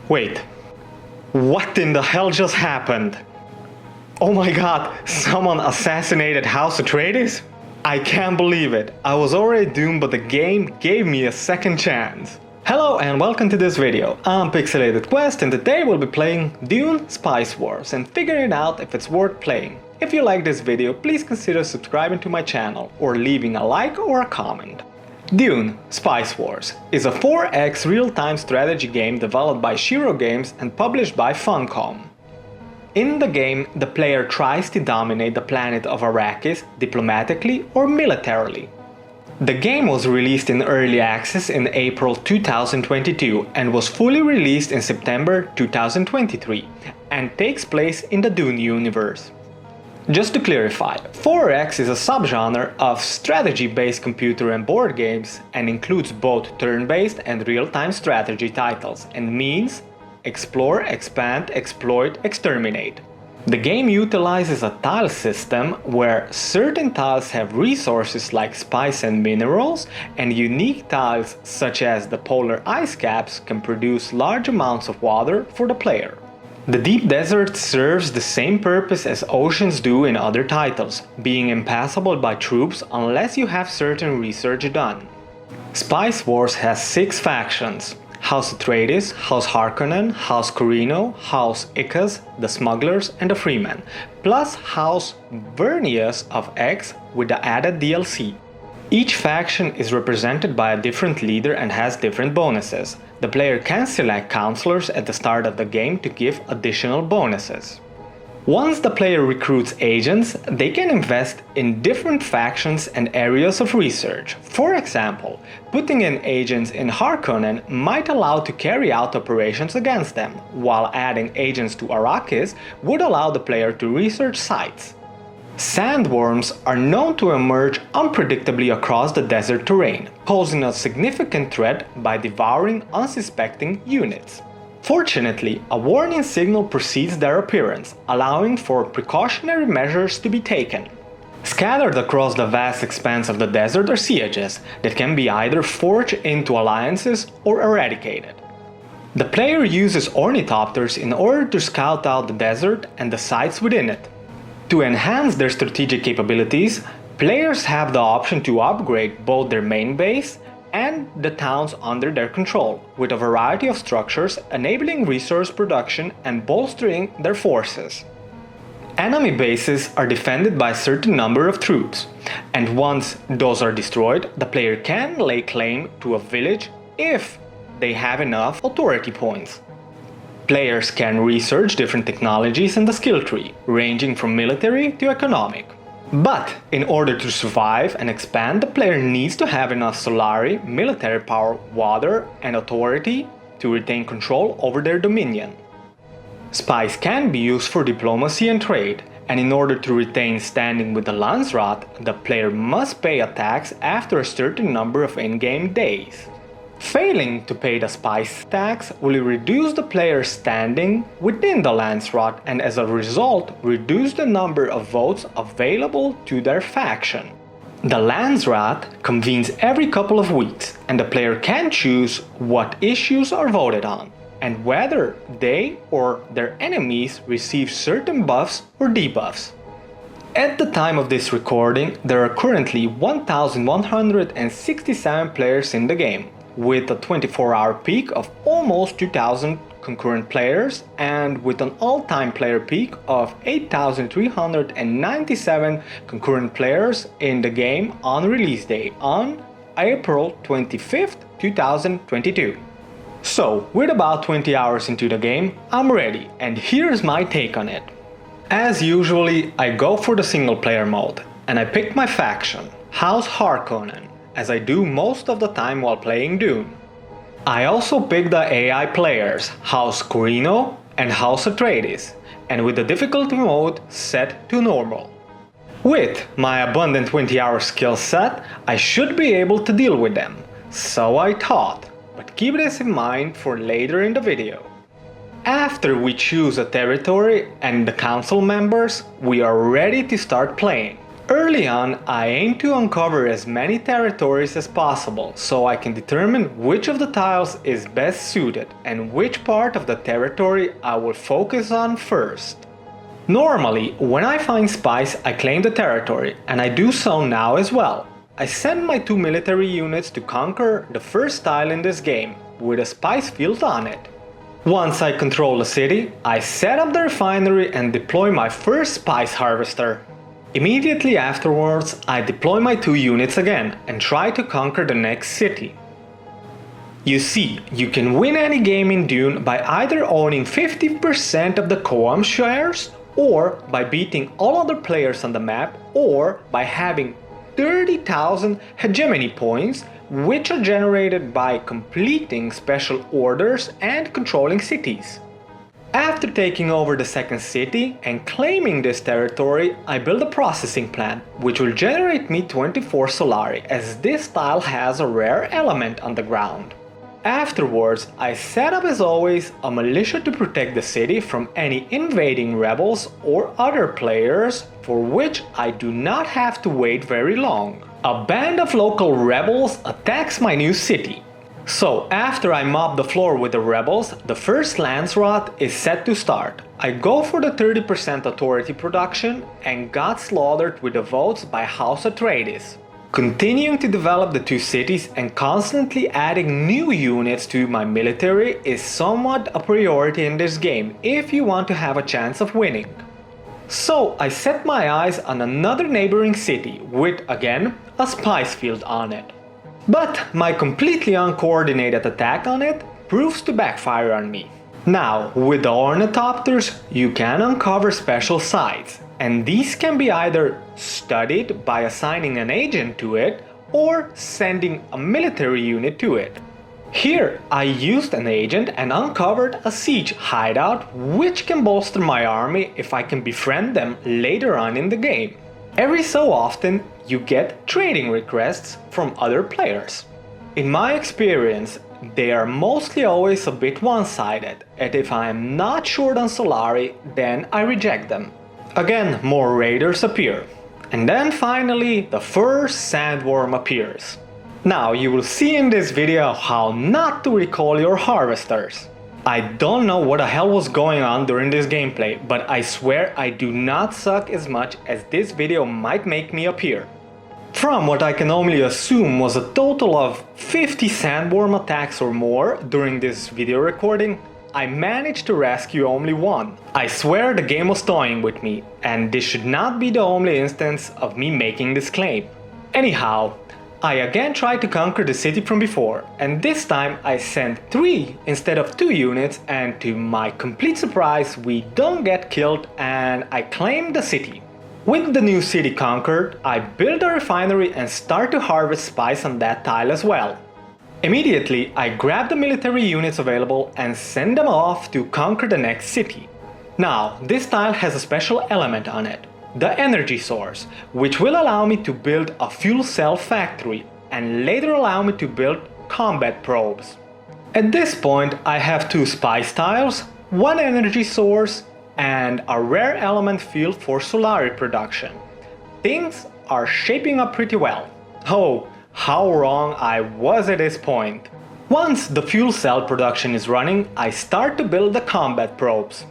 Wait, what in the hell just happened? Oh my god, someone assassinated House Atreides? I can't believe it. I was already doomed, but the game gave me a second chance. Hello and welcome to this video. I'm Pixelated Quest and today we'll be playing Dune Spice Wars and figuring out if it's worth playing. If you like this video, please consider subscribing to my channel or leaving a like or a comment. Dune Spice Wars is a 4X real-time strategy game developed by Shiro Games and published by Funcom. In the game, the player tries to dominate the planet of Arrakis diplomatically or militarily. The game was released in early access in April 2022 and was fully released in September 2023 and takes place in the Dune universe. Just to clarify, 4X is a subgenre of strategy-based computer and board games and includes both turn-based and real-time strategy titles and means explore, expand, exploit, exterminate. The game utilizes a tile system where certain tiles have resources like spice and minerals, and unique tiles such as the polar ice caps can produce large amounts of water for the player. The deep desert serves the same purpose as oceans do in other titles, being impassable by troops unless you have certain research done. Spice Wars has 6 factions: House Atreides, House Harkonnen, House Corrino, House Ickes, the Smugglers and the Freemen, plus House Vernius of X with the added DLC. Each faction is represented by a different leader and has different bonuses. The player can select counselors at the start of the game to give additional bonuses. Once the player recruits agents, they can invest in different factions and areas of research. For example, putting in agents in Harkonnen might allow to carry out operations against them, while adding agents to Arrakis would allow the player to research sites. Sandworms are known to emerge unpredictably across the desert terrain, posing a significant threat by devouring unsuspecting units. Fortunately, a warning signal precedes their appearance, allowing for precautionary measures to be taken. Scattered across the vast expanse of the desert are sieges that can be either forged into alliances or eradicated. The player uses ornithopters in order to scout out the desert and the sites within it. To enhance their strategic capabilities, players have the option to upgrade both their main base and the towns under their control, with a variety of structures enabling resource production and bolstering their forces. Enemy bases are defended by a certain number of troops, and once those are destroyed, the player can lay claim to a village if they have enough authority points. Players can research different technologies in the skill tree, ranging from military to economic. But in order to survive and expand, the player needs to have enough Solari, military power, water, and authority to retain control over their dominion. Spice can be used for diplomacy and trade, and in order to retain standing with the Landsraad, the player must pay a tax after a certain number of in-game days. Failing to pay the spice tax will reduce the player's standing within the Landsraad and as a result reduce the number of votes available to their faction. The Landsraad convenes every couple of weeks and the player can choose what issues are voted on and whether they or their enemies receive certain buffs or debuffs. At the time of this recording, there are currently 1,167 players in the game, with a 24-hour peak of almost 2,000 concurrent players and with an all-time player peak of 8,397 concurrent players in the game on release day on April 25th, 2022. So, with about 20 hours into the game, I'm ready and here's my take on it. As usually, I go for the single player mode and I pick my faction, House Harkonnen, as I do most of the time while playing Dune. I also pick the AI players, House Corrino and House Atreides, and with the difficulty mode set to normal. With my abundant 20-hour skill set, I should be able to deal with them, so I thought, but keep this in mind for later in the video. After we choose a territory and the council members, we are ready to start playing. Early on, I aim to uncover as many territories as possible so I can determine which of the tiles is best suited and which part of the territory I will focus on first. Normally, when I find spice, I claim the territory, and I do so now as well. I send my 2 military units to conquer the first tile in this game, with a spice field on it. Once I control the city, I set up the refinery and deploy my first spice harvester. Immediately afterwards, I deploy my 2 units again and try to conquer the next city. You see, you can win any game in Dune by either owning 50% of the co-op shares, or by beating all other players on the map, or by having 30,000 hegemony points, which are generated by completing special orders and controlling cities. After taking over the second city and claiming this territory, I build a processing plant, which will generate me 24 Solari, as this tile has a rare element on the ground. Afterwards, I set up as always a militia to protect the city from any invading rebels or other players, for which I do not have to wait very long. A band of local rebels attacks my new city. So after I mop the floor with the rebels, the first lance rot is set to start. I go for the 30% authority production and got slaughtered with the votes by House Atreides. Continuing to develop the 2 cities and constantly adding new units to my military is somewhat a priority in this game if you want to have a chance of winning. So I set my eyes on another neighboring city with, again, a spice field on it. But my completely uncoordinated attack on it proves to backfire on me. Now, with the ornithopters, you can uncover special sites, and these can be either studied by assigning an agent to it or sending a military unit to it. Here, I used an agent and uncovered a siege hideout, which can bolster my army if I can befriend them later on in the game. Every so often, you get trading requests from other players. In my experience, they are mostly always a bit one-sided, and if I am not short on Solari, then I reject them. Again, more raiders appear. And then finally, the first Sandworm appears. Now, you will see in this video how not to recall your harvesters. I don't know what the hell was going on during this gameplay, but I swear I do not suck as much as this video might make me appear. From what I can only assume was a total of 50 Sandworm attacks or more during this video recording, I managed to rescue only one. I swear the game was toying with me, and this should not be the only instance of me making this claim. Anyhow, I again tried to conquer the city from before, and this time I sent 3 instead of 2 units, and to my complete surprise we don't get killed and I claim the city. With the new city conquered, I build a refinery and start to harvest spice on that tile as well. Immediately, I grab the military units available and send them off to conquer the next city. Now, this tile has a special element on it, the energy source, which will allow me to build a fuel cell factory and later allow me to build combat probes. At this point, I have 2 spice tiles, 1 energy source, and a rare element field for Solari production. Things are shaping up pretty well. Oh, how wrong I was at this point. Once the fuel cell production is running, I start to build the combat probes.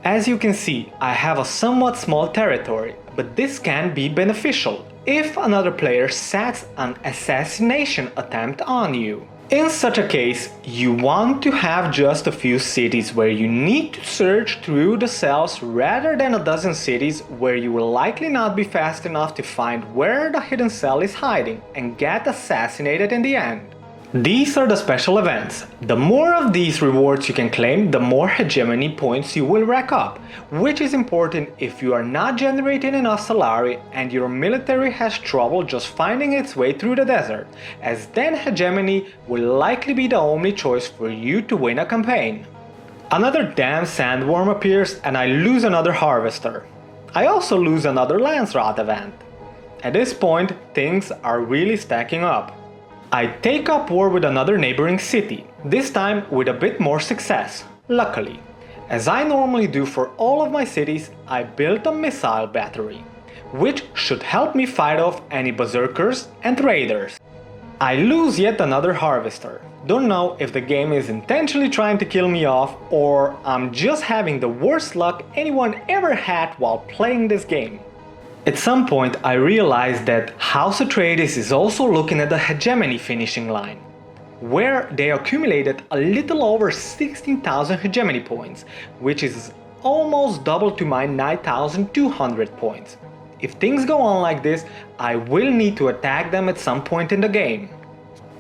As you can see, I have a somewhat small territory, but this can be beneficial if another player sets an assassination attempt on you. In such a case, you want to have just a few cities where you need to search through the cells rather than a dozen cities where you will likely not be fast enough to find where the hidden cell is hiding and get assassinated in the end. These are the special events. The more of these rewards you can claim, the more hegemony points you will rack up, which is important if you are not generating enough Solari and your military has trouble just finding its way through the desert, as then hegemony will likely be the only choice for you to win a campaign. Another damn Sandworm appears and I lose another harvester. I also lose another Lance Rot event. At this point, things are really stacking up. I take up war with another neighboring city, this time with a bit more success, luckily. As I normally do for all of my cities, I built a missile battery. which should help me fight off any berserkers and raiders. I lose yet another harvester. Don't know if the game is intentionally trying to kill me off or I'm just having the worst luck anyone ever had while playing this game. At some point I realized that House Atreides is also looking at the hegemony finishing line, where they accumulated a little over 16,000 hegemony points, which is almost double to my 9,200 points. If things go on like this, I will need to attack them at some point in the game.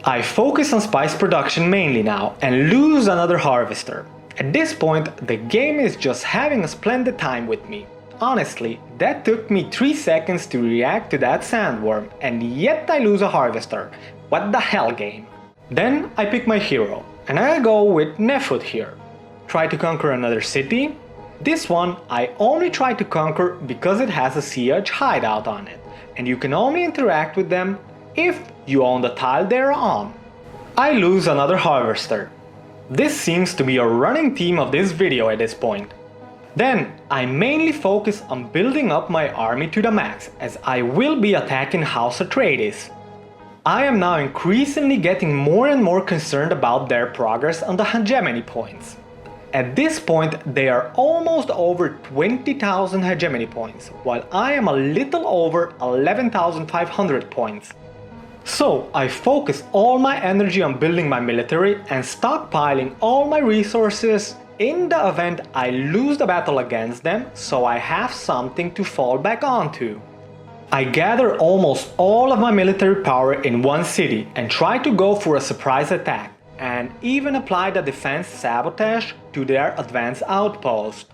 I focus on spice production mainly now and lose another harvester. At this point, the game is just having a splendid time with me. Honestly, that took me 3 seconds to react to that sandworm, and yet I lose a harvester. What the hell, game? Then I pick my hero, and I go with Nefut here. Try to conquer another city. This one I only try to conquer because it has a siege hideout on it, and you can only interact with them if you own the tile they're on. I lose another harvester. This seems to be a running theme of this video at this point. Then I mainly focus on building up my army to the max, as I will be attacking House Atreides. I am now increasingly getting more and more concerned about their progress on the hegemony points. At this point they are almost over 20,000 hegemony points, while I am a little over 11,500 points. So I focus all my energy on building my military and stockpiling all my resources in the event I lose the battle against them, so I have something to fall back onto. I gather almost all of my military power in one city and try to go for a surprise attack, and even apply the defense sabotage to their advanced outpost.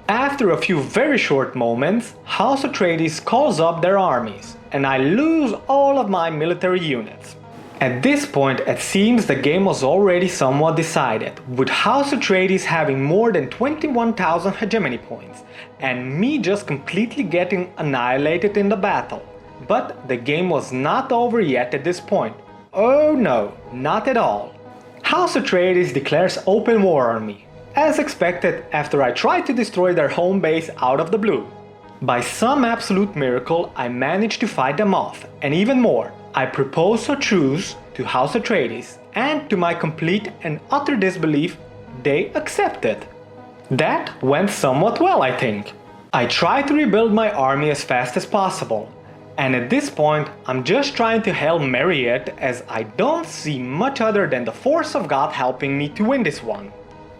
After a few very short moments, House Atreides calls up their armies, and I lose all of my military units. At this point it seems the game was already somewhat decided, with House Atreides having more than 21,000 hegemony points, and me just completely getting annihilated in the battle. But the game was not over yet at this point. Oh no, not at all. House Atreides declares open war on me, as expected after I tried to destroy their home base out of the blue. By some absolute miracle I managed to fight them off, and even more, I proposed a truce to House Atreides, and to my complete and utter disbelief, they accepted. That went somewhat well, I think. I tried to rebuild my army as fast as possible, and at this point I'm just trying to Hail Mary it, as I don't see much other than the force of God helping me to win this one.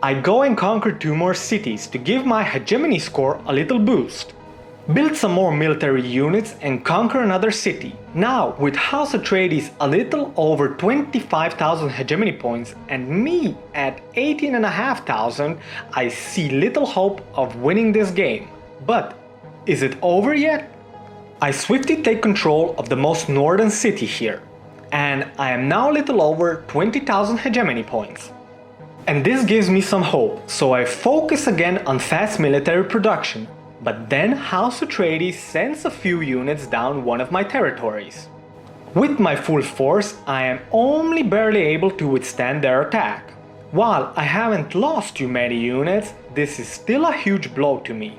I go and conquer 2 more cities to give my hegemony score a little boost. Build some more military units and conquer another city. Now with House Atreides a little over 25,000 hegemony points and me at 18,500, I see little hope of winning this game. But is it over yet? I swiftly take control of the most northern city here, and I am now a little over 20,000 hegemony points. And this gives me some hope, so I focus again on fast military production, but then House Atreides sends a few units down one of my territories. With my full force, I am only barely able to withstand their attack. While I haven't lost too many units, this is still a huge blow to me.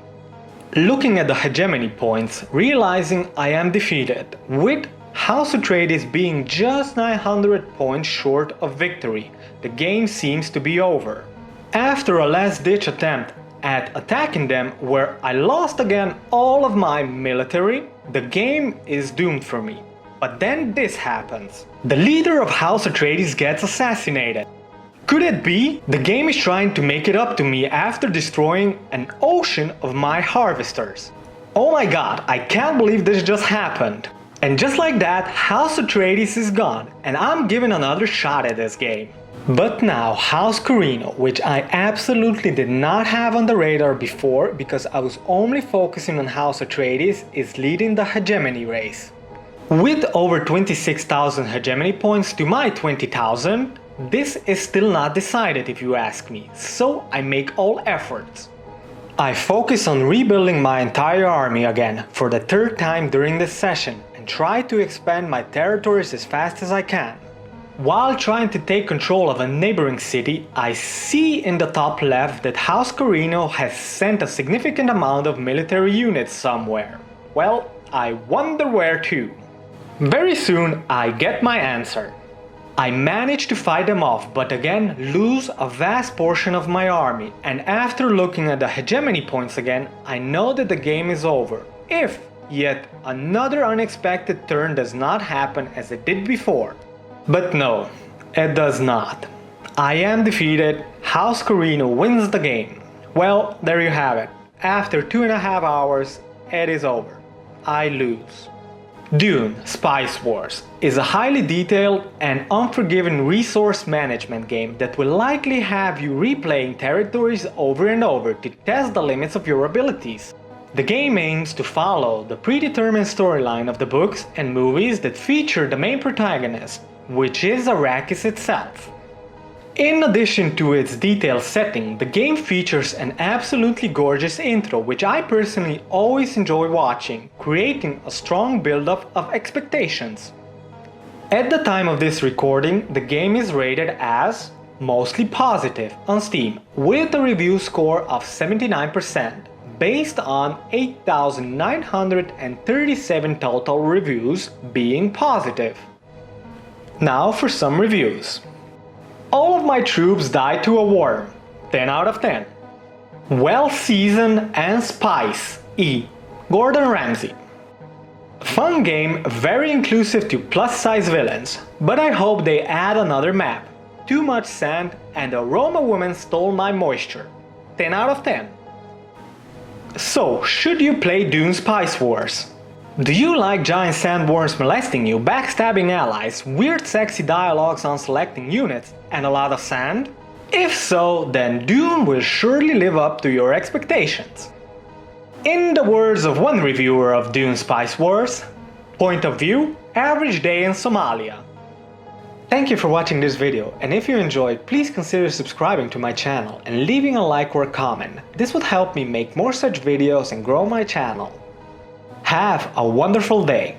Looking at the hegemony points, realizing I am defeated, with House Atreides being just 900 points short of victory, the game seems to be over. After a last-ditch attempt at attacking them where I lost again all of my military, the game is doomed for me. But then this happens. The leader of House Atreides gets assassinated. Could it be the game is trying to make it up to me after destroying an ocean of my harvesters? Oh my god, I can't believe this just happened. And just like that, House Atreides is gone, and I'm given another shot at this game. But now House Corrino, which I absolutely did not have on the radar before because I was only focusing on House Atreides, is leading the hegemony race. With over 26,000 hegemony points to my 20,000, this is still not decided if you ask me, so I make all efforts. I focus on rebuilding my entire army again for the 3rd time during this session and try to expand my territories as fast as I can. While trying to take control of a neighboring city, I see in the top left that House Corrino has sent a significant amount of military units somewhere. Well, I wonder where to. Very soon I get my answer. I manage to fight them off, but again lose a vast portion of my army, and after looking at the hegemony points again, I know that the game is over. If yet another unexpected turn does not happen as it did before. But no, it does not. I am defeated, House Carino wins the game. Well, there you have it. After 2.5 hours, it is over. I lose. Dune: Spice Wars is a highly detailed and unforgiving resource management game that will likely have you replaying territories over and over to test the limits of your abilities. The game aims to follow the predetermined storyline of the books and movies that feature the main protagonist, which is Arrakis itself. In addition to its detailed setting, the game features an absolutely gorgeous intro, which I personally always enjoy watching, creating a strong build-up of expectations. At the time of this recording, the game is rated as mostly positive on Steam, with a review score of 79%, based on 8,937 total reviews being positive. Now for some reviews. All of my troops died to a worm, 10 out of 10. Well seasoned and spice, E. Gordon Ramsay. Fun game, very inclusive to plus-size villains, but I hope they add another map. Too much sand and a Roma woman stole my moisture, 10 out of 10. So, should you play Dune: Spice Wars? Do you like giant sandworms molesting you, backstabbing allies, weird sexy dialogues on selecting units, and a lot of sand? If so, then Dune will surely live up to your expectations. In the words of one reviewer of Dune: Spice Wars, point of view, average day in Somalia. Thank you for watching this video, and if you enjoyed, please consider subscribing to my channel and leaving a like or a comment. This would help me make more such videos and grow my channel. Have a wonderful day!